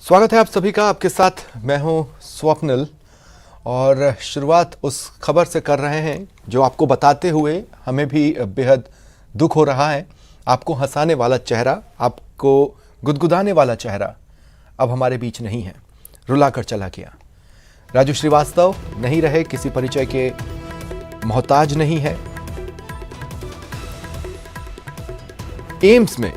स्वागत है आप सभी का। आपके साथ मैं हूं स्वप्निल और शुरुआत उस खबर से कर रहे हैं जो आपको बताते हुए हमें भी बेहद दुख हो रहा है। आपको हंसाने वाला चेहरा, आपको गुदगुदाने वाला चेहरा अब हमारे बीच नहीं है, रुला कर चला गया। राजू श्रीवास्तव नहीं रहे, किसी परिचय के मोहताज नहीं है। एम्स में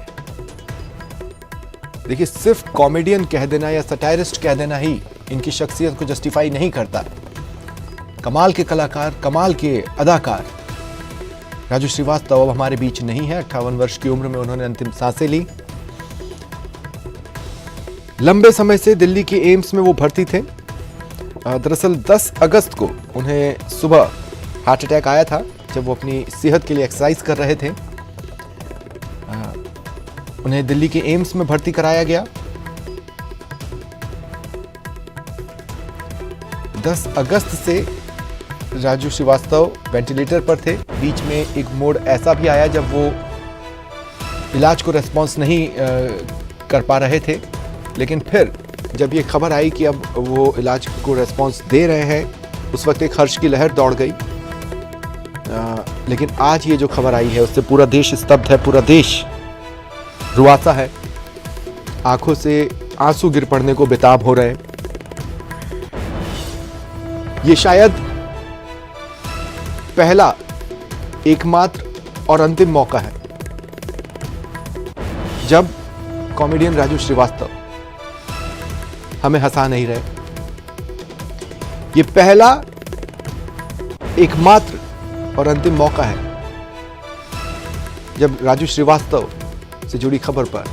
देखिए, सिर्फ कॉमेडियन कह देना या सटायरिस्ट कह देना ही इनकी शख्सियत को जस्टिफाई नहीं करता। कमाल के कलाकार, कमाल के अदाकार राजू श्रीवास्तव अब हमारे बीच नहीं है। 58 वर्ष की उम्र में उन्होंने अंतिम सांसें ली। लंबे समय से दिल्ली के एम्स में वो भर्ती थे। दरअसल 10 अगस्त को उन्हें सुबह हार्ट अटैक आया था जब वो अपनी सेहत के लिए एक्सरसाइज कर रहे थे। उन्हें दिल्ली के एम्स में भर्ती कराया गया। 10 अगस्त से राजू श्रीवास्तव वेंटिलेटर पर थे। बीच में एक मोड़ ऐसा भी आया जब वो इलाज को रेस्पॉन्स नहीं कर पा रहे थे, लेकिन फिर जब ये खबर आई कि अब वो इलाज को रेस्पॉन्स दे रहे हैं, उस वक्त एक हर्ष की लहर दौड़ गई। लेकिन आज ये जो खबर आई है उससे पूरा देश स्तब्ध है, पूरा देश रुआसा है। आंखों से आंसू गिर पड़ने को बेताब हो रहे हैं। ये शायद पहला, एकमात्र और अंतिम मौका है जब कॉमेडियन राजू श्रीवास्तव हमें हंसा नहीं रहे। ये पहला, एकमात्र और अंतिम मौका है जब राजू श्रीवास्तव से जुड़ी खबर पर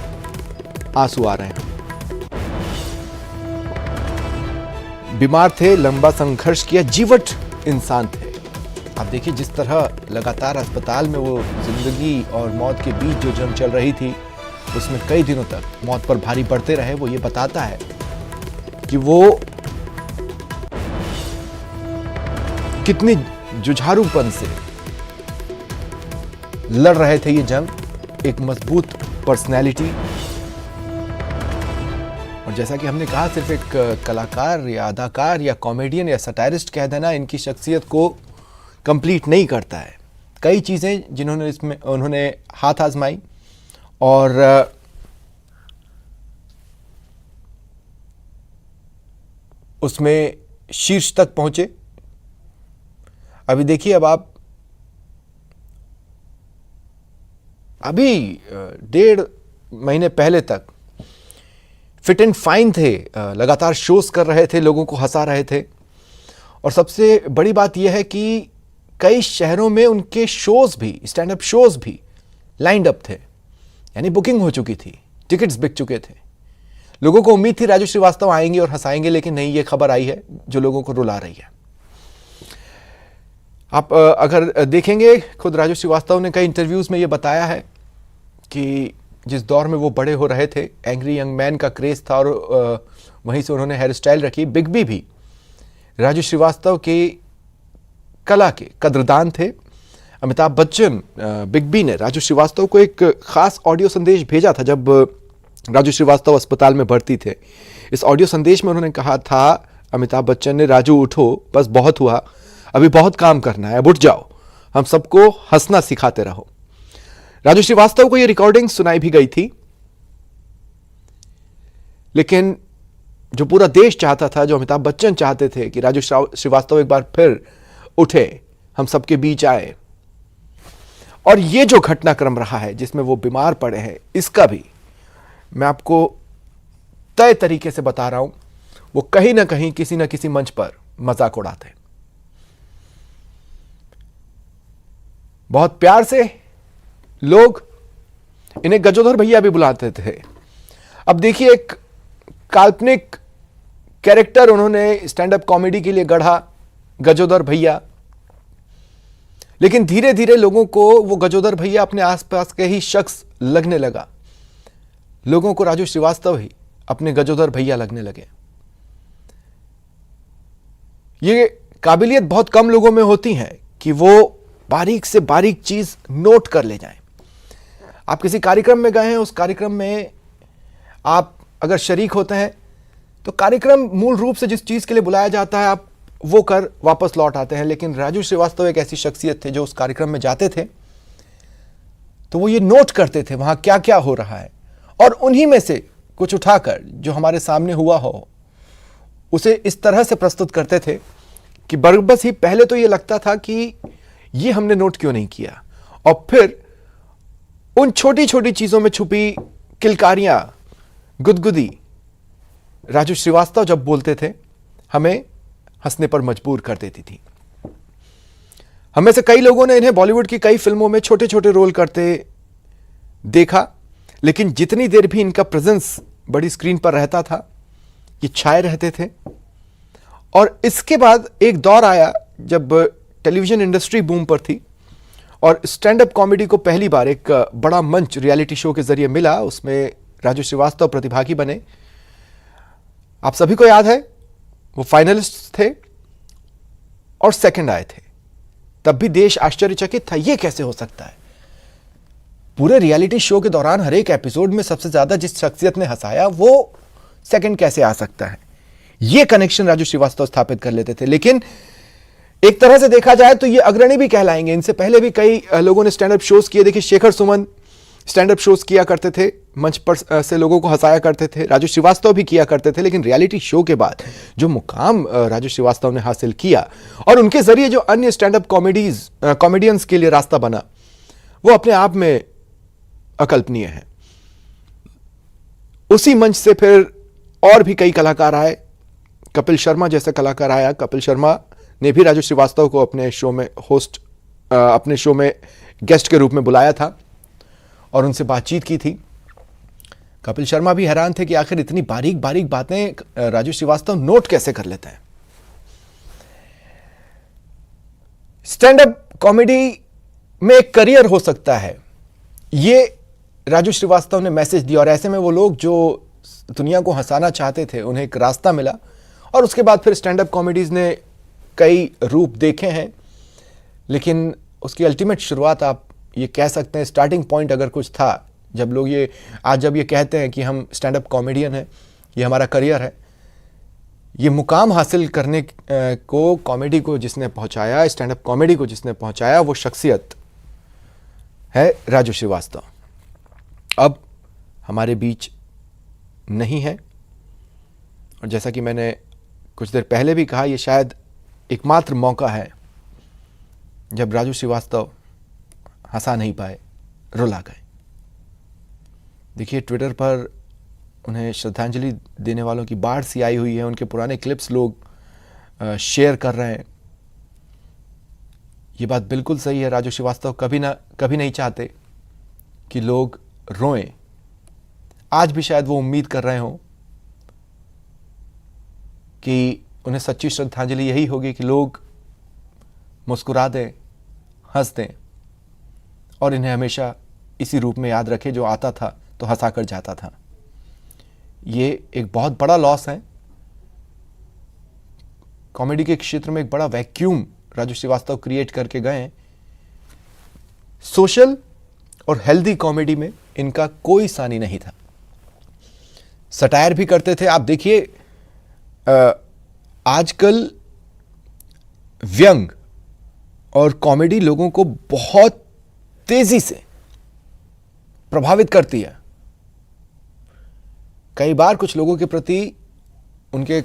आंसू आ रहे हैं। बीमार थे, लंबा संघर्ष किया, जीवट इंसान थे। आप देखिए जिस तरह लगातार अस्पताल में वो जिंदगी और मौत के बीच जो जंग चल रही थी, उसमें कई दिनों तक मौत पर भारी पड़ते रहे। वो ये बताता है कि वो कितनी जुझारूपन से लड़ रहे थे ये जंग, एक मजबूत पर्सनैलिटी। और जैसा कि हमने कहा, सिर्फ एक कलाकार या अदाकार या कॉमेडियन या सटायरिस्ट कह देना इनकी शख्सियत को कंप्लीट नहीं करता है। कई चीजें जिन्होंने इसमें उन्होंने हाथ आजमाई और उसमें शीर्ष तक पहुंचे। अभी देखिए, अब आप अभी 1.5 महीने पहले तक फिट एंड फाइन थे, लगातार शोज कर रहे थे, लोगों को हंसा रहे थे। और सबसे बड़ी बात यह है कि कई शहरों में उनके शोज भी, स्टैंड अप शोज भी लाइंड अप थे, यानी बुकिंग हो चुकी थी, टिकट्स बिक चुके थे। लोगों को उम्मीद थी राजू श्रीवास्तव आएंगे और हंसाएंगे, लेकिन नहीं, ये खबर आई है जो लोगों को रुला रही है। आप अगर देखेंगे, खुद राजू श्रीवास्तव ने कई इंटरव्यूज में ये बताया है कि जिस दौर में वो बड़े हो रहे थे, एंग्री यंग मैन का क्रेज था और वहीं से उन्होंने हेयर स्टाइल रखी। बिग बी भी राजू श्रीवास्तव के कला के कद्रदान थे। अमिताभ बच्चन, बिग बी ने राजू श्रीवास्तव को एक खास ऑडियो संदेश भेजा था जब राजू श्रीवास्तव अस्पताल में भर्ती थे। इस ऑडियो संदेश में उन्होंने कहा था, अमिताभ बच्चन ने, राजू उठो, बस बहुत हुआ, अभी बहुत काम करना है, अब उठ जाओ, हम सबको हंसना सिखाते रहो। राजू श्रीवास्तव को यह रिकॉर्डिंग सुनाई भी गई थी, लेकिन जो पूरा देश चाहता था, जो अमिताभ बच्चन चाहते थे कि राजू श्रीवास्तव एक बार फिर उठे, हम सबके बीच आए। और ये जो घटनाक्रम रहा है जिसमें वो बीमार पड़े हैं, इसका भी मैं आपको तय तरीके से बता रहा हूं, वो कहीं ना कहीं किसी ना किसी मंच पर मजाक उड़ाते। बहुत प्यार से लोग इन्हें गजोधर भैया भी बुलाते थे। अब देखिए, एक काल्पनिक कैरेक्टर उन्होंने स्टैंड अप कॉमेडी के लिए गढ़ा, गजोधर भैया। लेकिन धीरे धीरे लोगों को वो गजोधर भैया अपने आसपास के ही शख्स लगने लगा। लोगों को राजू श्रीवास्तव ही अपने गजोधर भैया लगने लगे। ये काबिलियत बहुत कम लोगों में होती है कि वो बारीक से बारीक चीज नोट कर ले जाएं। आप किसी कार्यक्रम में गए हैं, उस कार्यक्रम में आप अगर शरीक होते हैं तो कार्यक्रम मूल रूप से जिस चीज के लिए बुलाया जाता है आप वो कर वापस लौट आते हैं, लेकिन राजू श्रीवास्तव एक ऐसी शख्सियत थे जो उस कार्यक्रम में जाते थे तो वो ये नोट करते थे वहां क्या क्या हो रहा है, और उन्हीं में से कुछ उठाकर जो हमारे सामने हुआ हो उसे इस तरह से प्रस्तुत करते थे कि बस ही पहले तो ये लगता था कि ये हमने नोट क्यों नहीं किया, और फिर उन छोटी छोटी चीजों में छुपी किलकारियां, गुदगुदी राजू श्रीवास्तव जब बोलते थे हमें हंसने पर मजबूर कर देती थी। हमें से कई लोगों ने इन्हें बॉलीवुड की कई फिल्मों में छोटे छोटे रोल करते देखा, लेकिन जितनी देर भी इनका प्रेजेंस बड़ी स्क्रीन पर रहता था ये छाए रहते थे। और इसके बाद एक दौर आया जब टेलीविजन इंडस्ट्री बूम पर थी और स्टैंड अप कॉमेडी को पहली बार एक बड़ा मंच रियलिटी शो के जरिए मिला, उसमें राजू श्रीवास्तव प्रतिभागी बने। आप सभी को याद है वो फाइनलिस्ट थे और सेकंड आए थे। तब भी देश आश्चर्यचकित था, ये कैसे हो सकता है। पूरे रियलिटी शो के दौरान हर एक एपिसोड में सबसे ज्यादा जिस शख्सियत ने हंसाया वो सेकंड कैसे आ सकता है। ये कनेक्शन राजू श्रीवास्तव स्थापित कर लेते थे। लेकिन एक तरह से देखा जाए तो ये अग्रणी भी कहलाएंगे। इनसे पहले भी कई लोगों ने स्टैंड अप शोज किए। देखिए Shekhar Suman stand up shows किया करते थे, मंच पर से लोगों को हंसाया करते थे। राजू श्रीवास्तव भी किया करते थे। लेकिन रियलिटी शो के बाद जो मुकाम राजू श्रीवास्तव ने हासिल किया और उनके जरिए जो अन्य स्टैंड अप कॉमेडियंस के लिए रास्ता बना वो अपने आप में अकल्पनीय है। उसी मंच से फिर और भी कई कलाकार आए। कपिल शर्मा जैसा कलाकार आया। कपिल शर्मा ने भी राजू श्रीवास्तव को अपने शो में अपने शो में गेस्ट के रूप में बुलाया था और उनसे बातचीत की थी। कपिल शर्मा भी हैरान थे कि आखिर इतनी बारीक बारीक बातें राजू श्रीवास्तव नोट कैसे कर लेते हैं। स्टैंड अप कॉमेडी में एक करियर हो सकता है, ये राजू श्रीवास्तव ने मैसेज दिया। और ऐसे में वो लोग जो दुनिया को हंसाना चाहते थे उन्हें एक रास्ता मिला। और उसके बाद फिर स्टैंड अप कॉमेडीज ने कई रूप देखे हैं, लेकिन उसकी अल्टीमेट शुरुआत आप ये कह सकते हैं, स्टार्टिंग पॉइंट अगर कुछ था, जब लोग जब ये कहते हैं कि हम स्टैंड अप कॉमेडियन हैं, ये हमारा करियर है, ये मुकाम हासिल करने को कॉमेडी को जिसने पहुंचाया, स्टैंड अप कॉमेडी को जिसने पहुंचाया, वो शख्सियत है राजू श्रीवास्तव। अब हमारे बीच नहीं है और जैसा कि मैंने कुछ देर पहले भी कहा, ये शायद एकमात्र मौका है जब राजू श्रीवास्तव हंसा नहीं पाए, रुला गए। देखिए ट्विटर पर उन्हें श्रद्धांजलि देने वालों की बाढ़ सी आई हुई है। उनके पुराने क्लिप्स लोग शेयर कर रहे हैं। ये बात बिल्कुल सही है, राजू श्रीवास्तव कभी नहीं चाहते कि लोग रोएं। आज भी शायद वो उम्मीद कर रहे हों कि उन्हें सच्ची श्रद्धांजलि यही होगी कि लोग मुस्कुरा दें, हंस दें और इन्हें हमेशा इसी रूप में याद रखें जो आता था तो हंसा कर जाता था। ये एक बहुत बड़ा लॉस है। कॉमेडी के क्षेत्र में एक बड़ा वैक्यूम राजू श्रीवास्तव क्रिएट करके गए हैं। सोशल और हेल्दी कॉमेडी में इनका कोई सानी नहीं था। सटायर भी करते थे। आप देखिए आजकल व्यंग और कॉमेडी लोगों को बहुत तेजी से प्रभावित करती है। कई बार कुछ लोगों के प्रति उनके